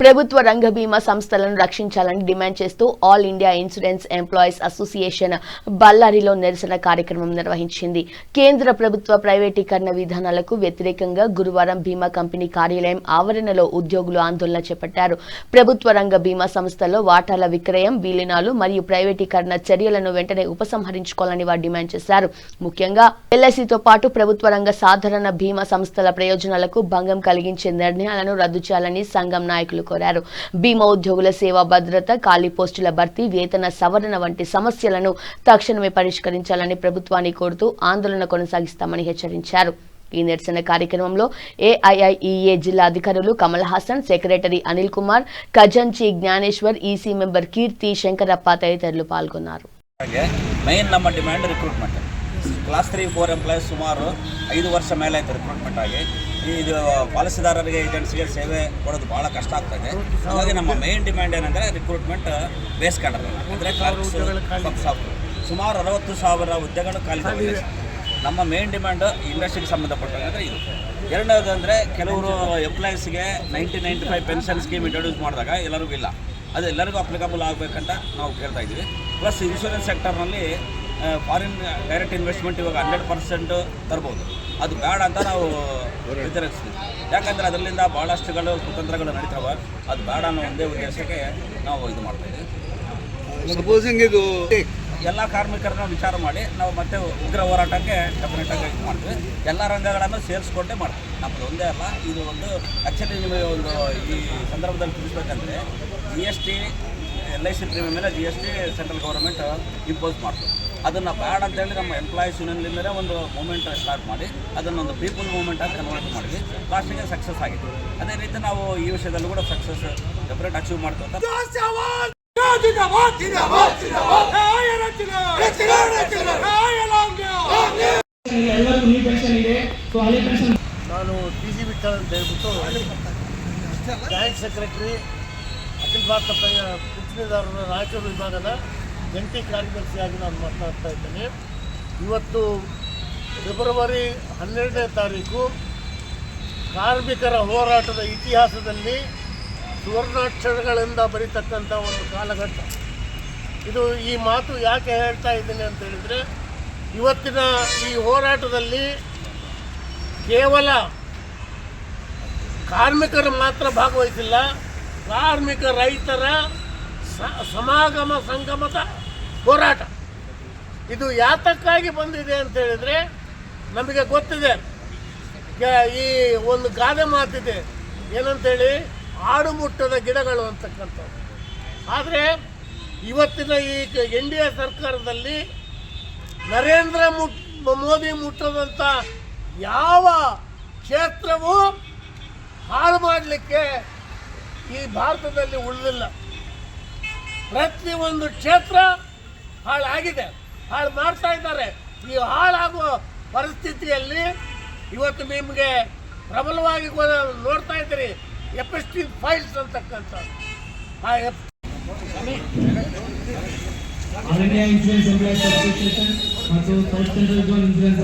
ప్రభుత్వ రంగ బీమా సంస్థలను రక్షించాలని డిమాండ్ చేస్తూ all India insurance employees association బళ్ళారిలో నిరసన కార్యక్రమం నిర్వహించింది. కేంద్ర ప్రభుత్వ ప్రైవేటీకరణ విధానాలకు వ్యతిరేకంగా గురువారం బీమా కంపెనీ కార్యాలయం ఆవరణలో ఉద్యోగులు ఆందోళన చేపట్టారు. ప్రభుత్వ రంగ బీమా సంస్థల్లో వాటాల విక్రయం, విలీనాలు మరియు ప్రైవేటీకరణ చర్యలను వెంటనే ఉపసంహరించుకోవాలని వారు డిమాండ్ చేశారు. ముఖ్యంగా ఎల్ఐసితో పాటు ప్రభుత్వ రంగ సాధారణ బీమా సంస్థల ప్రయోజనాలకు భంగం కలిగించే నిర్ణయాలను రద్దు చేయాలని సంఘం నాయకులు కోరారు. బీమా ఉద్యోగుల సేవా భద్రత, ఖాళీ పోస్టుల భర్తీ, వేతన సవరణ వంటి సమస్యలను తక్షణమే పరిష్కరించాలని ప్రభుత్వాన్ని కోరుతూ ఆందోళన కొనసాగిస్తామని హెచ్చరించారు. ఈ నిరసన కార్యక్రమంలో ఏఐఐఈఏ జిల్లా అధికారులు కమల్ హాసన్, సెక్రటరీ అనిల్ కుమార్, ఖజాంచి జ్ఞానేశ్వర్, ఈసీ మెంబర్ కీర్తి, శంకరప్ప తదితరులు పాల్గొన్నారు. ಮೇನ್ ನಮ್ಮ ಡಿಮ್ಯಾಂಡ್ ರಿಕ್ರೂಟ್ಮೆಂಟ್. ಕ್ಲಾಸ್ 3-4 ಎಂಪ್ಲಾಯೀಸ್ ಸುಮಾರು 5 ವರ್ಷ ಮೇಲೆ ಆಯಿತು ರಿಕ್ರೂಟ್ಮೆಂಟ್ ಆಗಿ. ಇದು ಪಾಲಿಸಿದಾರರಿಗೆ, ಏಜೆಂಟ್ಸ್ಗೆ ಸೇವೆ ಕೊಡೋದು ಭಾಳ ಕಷ್ಟ ಆಗ್ತಾಯಿದೆ. ಹಾಗಾಗಿ ನಮ್ಮ ಮೇನ್ ಡಿಮ್ಯಾಂಡ್ ಏನಂದರೆ ರಿಕ್ರೂಟ್ಮೆಂಟ್ ಬೇಸ್ ಕ್ಯಾಡರ್ ಅಂದರೆ ಕ್ಲರ್ಕ್ಸ್, ಸುಮಾರು 60,000 ಹುದ್ದೆಗಳು ಖಾಲಿದಾವೆ. ನಮ್ಮ ಮೇನ್ ಡಿಮ್ಯಾಂಡು ಇಂಡಸ್ಟ್ರಿಗೆ ಸಂಬಂಧಪಟ್ಟಂಗೆ ಅಂದರೆ ಇದು. ಎರಡನೇದು ಅಂದರೆ ಕೆಲವರು ಎಂಪ್ಲಾಯೀಸ್ಗೆ 90-95 ಪೆನ್ಷನ್ ಸ್ಕೀಮ್ ಇಂಟ್ರೊಡ್ಯೂಸ್ ಮಾಡಿದಾಗ ಎಲ್ಲರಿಗೂ ಇಲ್ಲ, ಅದು ಎಲ್ಲರಿಗೂ ಅಪ್ಲಿಕಬಲ್ ಆಗಬೇಕಂತ ನಾವು ಕೇಳ್ತಾ ಇದ್ದೀವಿ. ಪ್ಲಸ್ ಇನ್ಶೂರೆನ್ಸ್ ಸೆಕ್ಟರ್ನಲ್ಲಿ ಫಾರಿನ್ ಡೈರೆಕ್ಟ್ ಇನ್ವೆಸ್ಟ್ಮೆಂಟ್ ಇವಾಗ 100% ತರ್ಬೋದು, ಅದು ಬೇಡ ಅಂತ ನಾವು ವ್ಯತಿರಿಕ್ತೀವಿ. ಯಾಕಂದರೆ ಅದರಿಂದ ಭಾಳಷ್ಟುಗಳು ಕುತಂತ್ರಗಳು ನಡೀತಾವೆ, ಅದು ಬೇಡ ಅನ್ನೋ ಒಂದೇ ಉದ್ದೇಶಕ್ಕೆ ನಾವು ಇದು ಮಾಡ್ತಾಯಿದ್ದೀವಿ. ಸಪೋಸಿಂಗ್ ಇದು ಎಲ್ಲ ಕಾರ್ಮಿಕರನ್ನ ವಿಚಾರ ಮಾಡಿ ನಾವು ಮತ್ತೆ ಉಗ್ರ ಹೋರಾಟಕ್ಕೆ ಡೆಫಿನೆಟಾಗಿ ಇದು ಮಾಡ್ತೀವಿ. ಎಲ್ಲ ರಂಗಗಳನ್ನು ಸೇರಿಸ್ಕೊಂಡೇ ಮಾಡ್ತೀವಿ. ನಮ್ಮದು ಒಂದೇ ಅಲ್ಲ, ಇದು ಒಂದು ಆ್ಯಕ್ಚುಲಿ ನಿಮಗೆ ಒಂದು ಈ ಸಂದರ್ಭದಲ್ಲಿ ತಿಳಿಸ್ಬೇಕಂದ್ರೆ GST, LIC ಪ್ರೀಮಿಯಮ್ ಮೇಲೆ GST ಸೆಂಟ್ರಲ್ ಗೌರ್ಮೆಂಟ್ ಇಂಪೋಸ್ ಮಾಡ್ತೀವಿ. ಅದನ್ನು ಬೇಡ ಅಂತೇಳಿ ನಮ್ಮ ಎಂಪ್ಲಾಯೀಸ್ ಯೂನಿಯನ್ಲಿಂದಲೇ ಒಂದು ಮೂಮೆಂಟ್ ಸ್ಟಾರ್ಟ್ ಮಾಡಿ ಅದನ್ನೊಂದು ಪೀಪಲ್ ಮೂವ್ಮೆಂಟ್ ಆಗಿ ಕನ್ವರ್ಟ್ ಮಾಡಿದ್ವಿ. ಲಾಸ್ಟಿಗೆ ಸಕ್ಸಸ್ ಆಗಿದೆ. ಅದೇ ರೀತಿ ನಾವು ಈ ವಿಷಯದಲ್ಲೂ ಕೂಡ ಸಕ್ಸಸ್ ಡೆಫಿನೆಟ್ ಅಚೀವ್ ಮಾಡ್ತೀವಿ ಅಂತ. ನಾನು TG ವಿಠಲ್ ಅಂತ ಹೇಳ್ಬಿಟ್ಟು ಜಾಯಿಂಟ್ ಸೆಕ್ರೆಟರಿ ಅಖಿಲ ಭಾರತ ಪಿಂಚಣಿದಾರರ ರಾಯಚೂರು ವಿಭಾಗದ ಜಂಟಿ ಕಾರ್ಯದರ್ಶಿಯಾಗಿ ನಾನು ಮಾತನಾಡ್ತಾ ಇದ್ದೇನೆ. ಇವತ್ತು ಫೆಬ್ರವರಿ 12ನೇ ತಾರೀಕು ಕಾರ್ಮಿಕರ ಹೋರಾಟದ ಇತಿಹಾಸದಲ್ಲಿ ಸುವರ್ಣಾಕ್ಷರಗಳಿಂದ ಬರೀತಕ್ಕಂಥ ಒಂದು ಕಾಲಘಟ್ಟ ಇದು. ಈ ಮಾತು ಯಾಕೆ ಹೇಳ್ತಾ ಇದ್ದೀನಿ ಅಂತ ಹೇಳಿದರೆ, ಇವತ್ತಿನ ಈ ಹೋರಾಟದಲ್ಲಿ ಕೇವಲ ಕಾರ್ಮಿಕರು ಮಾತ್ರ ಭಾಗವಹಿಸಿಲ್ಲ, ಕಾರ್ಮಿಕ ರೈತರ ಸಮಾಗಮ ಸಂಗಮದ ಹೋರಾಟ ಇದು ಯಾತಕ್ಕಾಗಿ ಬಂದಿದೆ ಅಂತ ಹೇಳಿದರೆ ನಮಗೆ ಗೊತ್ತಿದೆ. ಈ ಒಂದು ಗಾದೆ ಮಾತಿದೆ ಏನಂತೇಳಿ, ಆಡು ಮುಟ್ಟದ ಗಿಡಗಳು ಅಂತಕ್ಕಂಥದ್ದು. ಆದರೆ ಇವತ್ತಿನ ಈ NDA ಸರ್ಕಾರದಲ್ಲಿ ನರೇಂದ್ರ ಮೋದಿ ಮುಟ್ಟದಂಥ ಯಾವ ಕ್ಷೇತ್ರವೂ ಹಾಳು ಮಾಡಲಿಕ್ಕೆ ಈ ಭಾರತದಲ್ಲಿ ಉಳಿದಿಲ್ಲ. ಪ್ರತಿಯೊಂದು ಕ್ಷೇತ್ರ ಹಾಳಾಗಿದೆ, ಹಾಳು ಮಾಡ್ತಾ ಇದ್ದಾರೆ. ಈ ಹಾಳಾಗುವ ಪರಿಸ್ಥಿತಿಯಲ್ಲಿ ಇವತ್ತು ನಿಮಗೆ ಪ್ರಬಲವಾಗಿ ನೋಡ್ತಾ ಇದ್ದೀರಿ FST ಫೈಲ್ಸ್ ಅಂತಕ್ಕಂಥ all India insurance employees association ಮತ್ತು ಸೌತ್ ಸೆಂಟ್ರಲ್ ಝೋನ್ ಇನ್ಸೂರೆನ್ಸ್